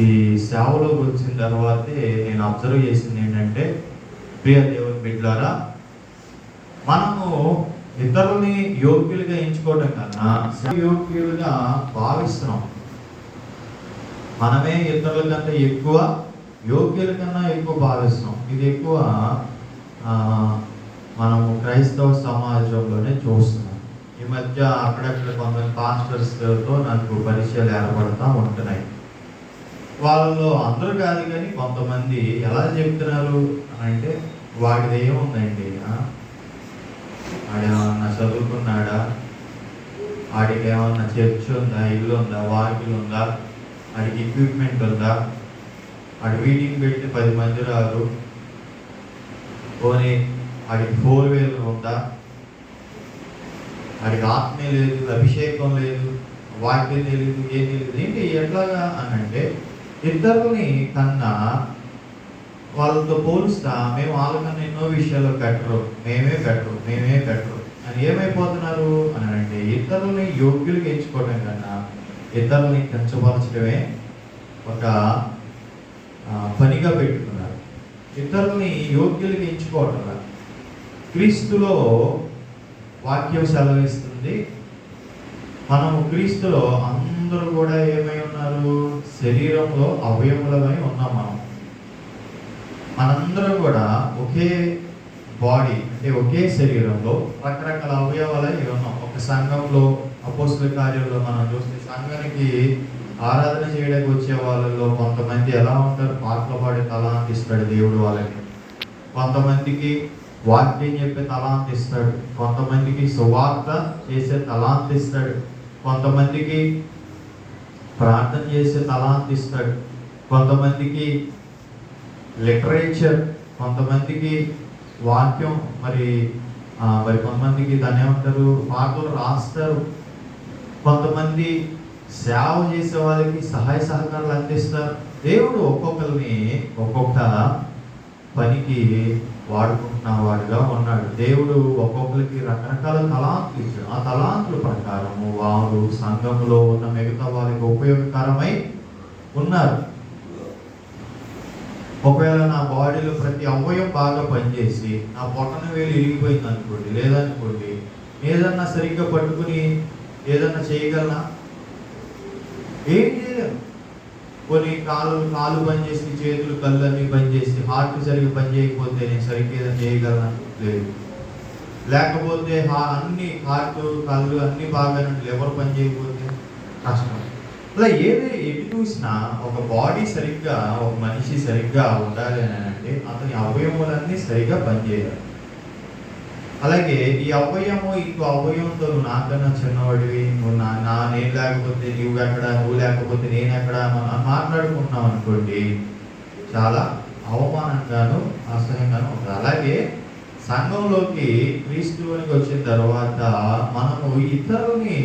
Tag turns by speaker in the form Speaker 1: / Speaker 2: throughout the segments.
Speaker 1: ఈ సేవలోకి వచ్చిన తర్వాతే నేను అబ్జర్వ్ చేసింది ఏంటంటే, ప్రియ దేవుని బిడ్డలారా, మనము ఇతరులని యోగ్యులుగా ఎంచుకోవడం కన్నా యోగ్యులుగా భావిస్తున్నాం. మనమే ఇతరుల కంటే ఎక్కువ యోగ్యుల కన్నా ఎక్కువ భావిస్తున్నాం. ఇది ఎక్కువ మనము క్రైస్తవ సమాజంలోనే చూస్తున్నాం. ఈ మధ్య అక్కడక్కడ కొంతమంది పాస్టర్స్తో నాకు పరిచయాలు ఏర్పడతా ఉంటున్నాయి. వాళ్ళలో అందరూ కాదు కానీ కొంతమంది ఎలా చెప్తున్నారు అంటే, వాడిది ఏముందండి, ఆడేమన్నా చదువుకున్నాడా, వాడికి ఏమన్నా చర్చ్ ఉందా, ఇల్లు ఉందా, వాకిలు ఉందా, వాడికి ఎక్విప్మెంట్ ఉందా, వాడి మీటింగ్ పెట్టి 10 మంది రారు, పోనీ వాడికి 4 వీలర్ ఉందా, వాడికి ఆత్మే లేదు, అభిషేకం లేదు, వాక్యం తెలియదు, ఏం తెలియదు. ఏంటి ఎట్లాగా అని అంటే, ఇతరులని కన్నా వాళ్ళతో పోలుస్తా మేము వాళ్ళకన్నా ఎన్నో విషయాల్లో బెటరు, మేమే బెటరు అని ఏమైపోతున్నారు అని అంటే, ఇతరులని యోగ్యులుగా ఎంచుకోవడం కన్నా ఇతరులని కించపరచడమే ఒక పనిగా పెట్టుకున్నారు. ఇతరులని యోగ్యులుగా ఎంచుకోవడం క్రీస్తులో వాక్యం సెలవిస్తుంది. మనము క్రీస్తులో అందరూ కూడా ఏమై ఉన్నారు, శరీరంలో అవయములమై ఉన్నాం. మనందరం కూడా ఒకే బాడీ, అంటే ఒకే శరీరంలో రకరకాల అవయవాలై ఉన్నాం. ఒక సంఘంలో అపోస్తల కార్యంలో మనం చూస్తే, సంఘానికి ఆరాధన చేయడానికి వచ్చే వాళ్ళలో కొంతమంది ఎలా ఉంటారు, పాటలు పాడే తలాంత ఇస్తాడు దేవుడు వాళ్ళకి, కొంతమందికి వాక్యం చెప్పే తలాంత ఇస్తాడు, కొంతమందికి సువార్త చేసే తలాంత ఇస్తాడు, కొంతమందికి ప్రార్థన చేసే తలాంత ఇస్తాడు, కొంతమందికి లిటరేచర్, కొంతమందికి వాక్యం, మరి కొంతమందికి దాన్ని ఏమంటారు, పాటలు రాస్తారు, కొంతమంది సేవ చేసే వాళ్ళకి సహాయ సహకారాలు అందిస్తారు. దేవుడు ఒక్కొక్కరిని ఒక్కొక్క పనికి వాడుకుంటున్న వాడుగా ఉన్నాడు. దేవుడు ఒక్కొక్కరికి రకరకాల తలాంతులు ఇచ్చాడు. ఆ తలాంతుల ప్రకారము వారు సంఘంలో ఉన్న మిగతా వారికి ఉపయోగకరమై ఉన్నారు. ఒకవేళ నా బాడీలో ప్రతి అవయవం బాగా పనిచేసి నా పొట్టన వేలు ఇరిగిపోయింది అనుకోండి, లేదనుకోండి, ఏదన్నా సరిగ్గా పట్టుకుని ఏదన్నా చేయగలనా? ఏం చేయలేము. కొన్ని కాలు పనిచేసి, చేతులు కళ్ళు అన్నీ పనిచేసి, హార్ట్ సరిగ్గా పని చేయకపోతే నేను సరిగ్గా ఏదైనా చేయగలనా? లేదు. లేకపోతే అన్ని హార్ట్ కళ్ళు అన్నీ బాగా లివర్ పని చేయకపోతే కష్టం. అలా ఎటు చూసినా ఒక బాడీ సరిగ్గా, ఒక మనిషి సరిగ్గా ఉండాలి అని అంటే అతని అవయవాలన్నీ సరిగ్గా పనిచేయాలి. అలాగే ఈ అవయవము ఇంకో అవయవంతో నువ్వు నాకన్నా చిన్నవాడివి, నువ్వు నేను లేకపోతే నువ్వు ఎక్కడ, నువ్వు లేకపోతే నేను ఎక్కడ మాట్లాడుకుంటున్నావు అనుకోండి, చాలా అవమానంగాను అసహ్యంగాను ఉంటుంది. అలాగే సంఘంలోకి క్రీస్తువునికి వచ్చిన తర్వాత మనము ఇతరులని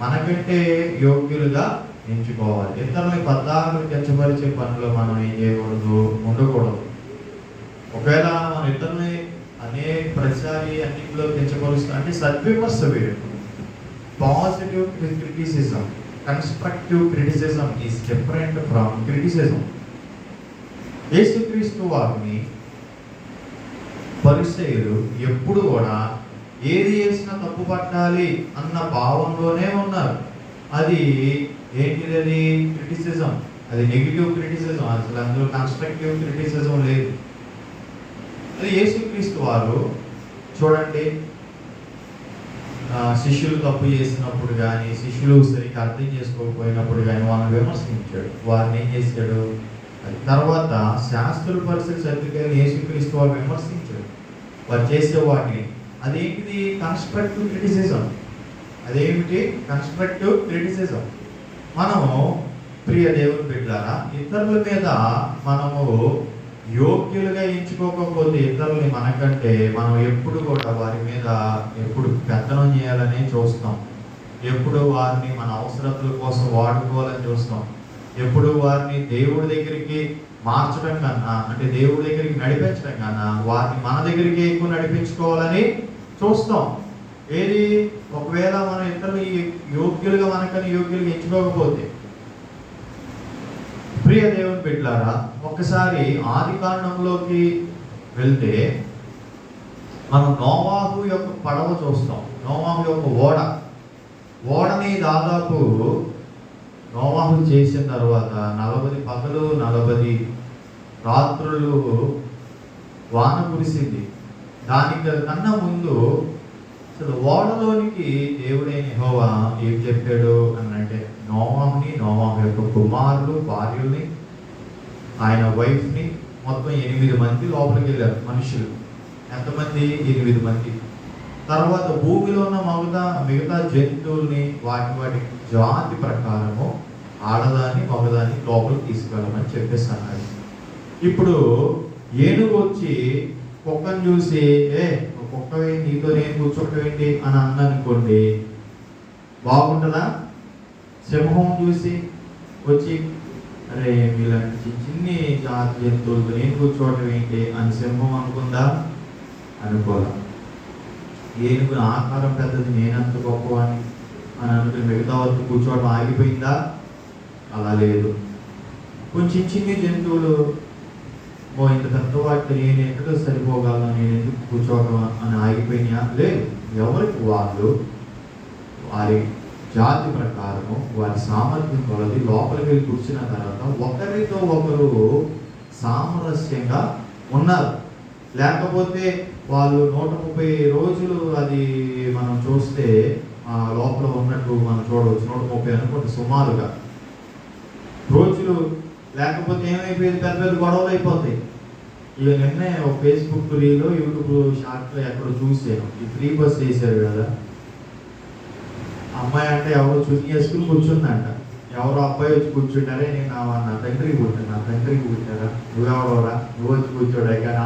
Speaker 1: మనకంటే యోగ్యులుగా ఎంచుకోవాలి. ఇతరులని పద్దాకులు కించపరిచే పనిలో మనం ఏం చేయకూడదు, ఉండకూడదు. ఒకవేళ మన ఇతరులని ప్రతిసారి అన్నింటిలో కించపరుస్తా అంటే సద్విమర్శ వేరు. Positive criticism, constructive criticism is different from criticism. యేసుక్రీస్తు వారిని పరిసయ్యులు ఎప్పుడు కూడా ఏది చేసినా తప్పు పట్టాలి అన్న భావంలోనే ఉన్నారు. అది ఏంటిది? అది క్రిటిసిజం, అది నెగిటివ్ క్రిటిసిజం. అసలు అందులో కన్స్ట్రక్టివ్ క్రిటిసిజం లేదు. అది యేసుక్రీస్తు వారు చూడండి, శిష్యులు తప్పు చేసినప్పుడు కానీ, శిష్యులు సరిగ్గా అర్థం చేసుకోకపోయినప్పుడు కానీ వాళ్ళని విమర్శించాడు. వారిని ఏం చేశాడు? తర్వాత శాస్త్రుల పరిస్థితి సర్దుకైన యేసుక్రీస్తు వారు విమర్శించాడు వారు చేసే వాటిని. అదేంటిది? Constructive criticism. అదేమిటి? Constructive criticism. మనము ప్రియ దేవుని బిడ్డలారా, ఇతరుల మీద మనము యోగ్యులుగా ఎంచుకోకపోతే ఇతరుల్ని మనకంటే మనం ఎప్పుడు కూడా వారి మీద ఎప్పుడు పెత్తనం చేయాలని చూస్తాం. ఎప్పుడు వారిని మన అవసరతల కోసం వాడుకోవాలని చూస్తాం. ఎప్పుడు వారిని దేవుడి దగ్గరికి మార్చడం కన్నా, అంటే దేవుడి దగ్గరికి నడిపించడం కన్నా వారిని మన దగ్గరికి ఎక్కువ నడిపించుకోవాలని చూస్తాం. ఏది? ఒకవేళ మనం ఇతరులు యోగ్యులుగా మనకని యోగ్యులుగా ఎంచుకోకపోతే, ప్రియ దేవుని బిడ్డలారా, ఒక్కసారి ఆది కాండంలోకి వెళ్తే మనం నోవాహు యొక్క పడవ చూస్తాం. నోవాహు యొక్క ఓడని దాదాపు నోవాహు చేసిన తర్వాత 40 పగలు 40 రాత్రులు వాన కురిసింది. దానికన్నా ముందు అసలు ఓడలోనికి దేవుడైన యెహోవా ఏం చెప్పాడు అని అంటే, నోవాహుని, నోవాహు యొక్క కుమారులు, భార్యల్ని, ఆయన వైఫ్ని, మొత్తం 8 మంది లోపలికి వెళ్ళారు మనుషులు. ఎంతమంది? 8 మంది. తర్వాత భూమిలో ఉన్న మిగతా జంతువుల్ని వాటి జాతి ప్రకారము ఆడదాన్ని మగదాన్ని లోపలికి తీసుకెళ్ళమని చెప్పేసి అన్నాడు. ఇప్పుడు ఏనుగు వచ్చి కుక్కను చూసి కుక్కవి నీతో నేను కూర్చోటం ఏంటి అని అన్ననుకోండి, బాగుంటుందా? సింహం చూసి వచ్చి అరే వీళ్ళంటి చిన్ని జాతి జంతువులతో నేను కూర్చోవటం ఏంటి అని సింహం అనుకుందా? అనుకోలే. ఏనుగు ఆకారం పెద్దది, నేనంత గొప్పవాడిని అని అనుకుని మిగతా వరకు కూర్చోవడం ఆగిపోయిందా? అలా లేదు. కొంచెం చిన్ని జంతువులు ఇంత పెద్ద వాటికి నేను ఎక్కడో సరిపోగలను, నేను ఎందుకు కూర్చోవడం అని ఆగిపోయినా? లేదు. ఎవరికి వాళ్ళు వారి జాతి ప్రకారము వారి సామర్థ్యం కొలది లోపలికి వెళ్ళి కూర్చున్న తర్వాత ఒకరితో ఒకరు సామరస్యంగా ఉన్నారు. లేకపోతే వాళ్ళు 130 రోజులు అది మనం చూస్తే లోపల ఉన్నట్టు మనం చూడవచ్చు. 130 అనుకుంటే సుమారుగా రోజులు. లేకపోతే ఏమైపోయింది? పెద్ద పెద్ద గొడవలు అయిపోతాయి. ఇక నిన్నే ఒక ఫేస్బుక్ రీలో, యూట్యూబ్ షార్ట్లో ఎక్కడో చూసాను. ఈ ఫ్రీ బస్ వేసారు కదా, అమ్మాయి అంటే ఎవరో చున్నీ వేసుకుని కూర్చుందంట. ఎవరో అబ్బాయి వచ్చి కూర్చుంటారే, నేను నా తండ్రికి పుట్టాను, నా తండ్రికి పుట్టారా, నువ్వెవరోరా, నువ్వు వచ్చి కూర్చోడా. కానీ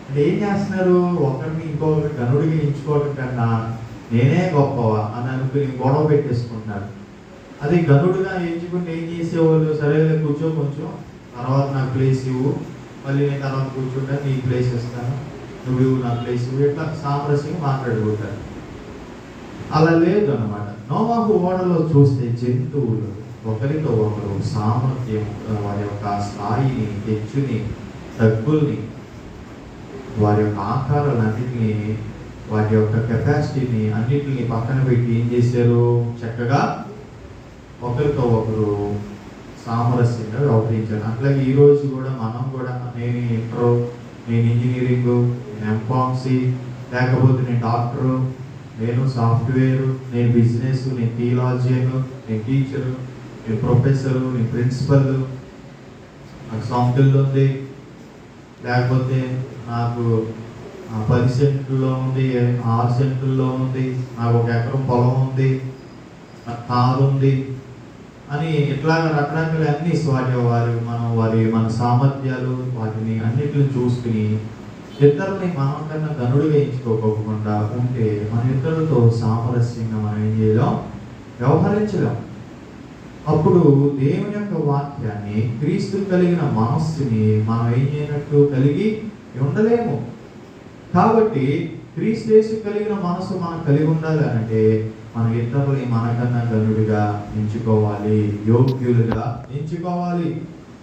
Speaker 1: అంటే ఏం చేస్తున్నారు? ఒకరిని ఇంకొకరి గనుడిగా ఎంచుకోవడం కన్నా నేనే గొప్పవా అని అనుకుని గొడవ పెట్టేసుకుంటారు. అది గనుడుగా ఎంచుకుంటే ఏం చేసేవాళ్ళు? సరేలే కూర్చో, కొంచెం తర్వాత నాకు ప్లేస్ ఇవ్వు, మళ్ళీ నేను తర్వాత కూర్చుంటా, నీ ప్లేస్ ఇస్తాను, నువ్వు ఇవ్వు నా ప్లేస్ ఇవ్వు, ఇట్లా సామరస్యంగా మాట్లాడుకుంటారు. అలా లేదు అన్నమాట. నోవాహు ఓడలో చూస్తే జంతువులు ఒకరితో ఒకరు సామర్థ్యం, వారి యొక్క స్థాయిని, హెచ్చుని, తగ్గుల్ని, వారి యొక్క ఆకారాలన్నింటినీ, వాటి యొక్క కెపాసిటీని అన్నింటినీ పక్కన పెట్టి ఏం చేశారు? చక్కగా ఒకరితో ఒకరు సామరస్యంగా వ్యవహరించారు. అట్లాగే ఈరోజు కూడా మనం కూడా, నేను ఇంటర్, నేను ఇంజనీరింగ్, నేను ఎంఫార్మసీ, లేకపోతే నేను డాక్టరు, నేను సాఫ్ట్వేరు, నేను బిజినెస్, నేను థియాలజియన్, నేను టీచరు, నేను ప్రొఫెసరు, నేను ప్రిన్సిపల్, నాకు సాఫ్ట్వేర్ ఉంది, లేకపోతే నాకు 10 సెంట్లో ఉంది, 6 సెంట్లో ఉంది, నాకు 1 ఎకరం పొలం ఉంది, నాకు కారు ఉంది అని ఇట్లాగా రకరకాల అన్ని మన సామర్థ్యాలు వాటిని అన్నిటిని చూసుకుని ఇతరులని మనకన్నా గనుడిగా ఎంచుకోకుండా ఉంటే మన ఇతరులతో సామరస్యంగా మనం ఏం చేయలేం? వ్యవహరించలేం. అప్పుడు దేవుని యొక్క వాక్యాన్ని, క్రీస్తు కలిగిన మనస్సుని మనం ఏం చేయనట్టు కలిగి ఉండలేము. కాబట్టి క్రీస్తు కలిగిన మనసు మనం కలిగి ఉండాలి అంటే మన ఇతరులని మనకన్నా గనుడిగా ఎంచుకోవాలి, యోగ్యులుగా ఎంచుకోవాలి.